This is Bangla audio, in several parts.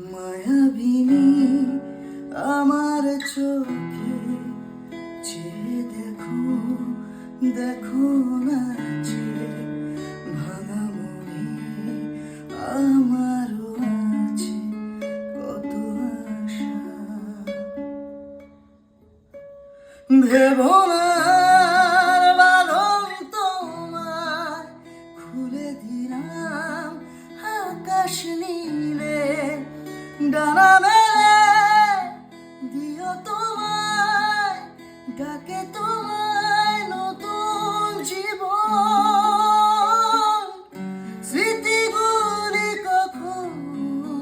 মায়াবিনী আমার চোখে চেয়ে দেখো, দেখো না চেয়ে ভাঙা মনে আমারও আছে কত আশা। ভেবো না বাঁধন তোমায় খুলে দিলাম আকাশ নীলে, ডানা মেলে দিও তোমায়, ডাকে তোমায় নতুন জীবন। স্মৃতিগুলি কখনো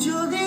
যদি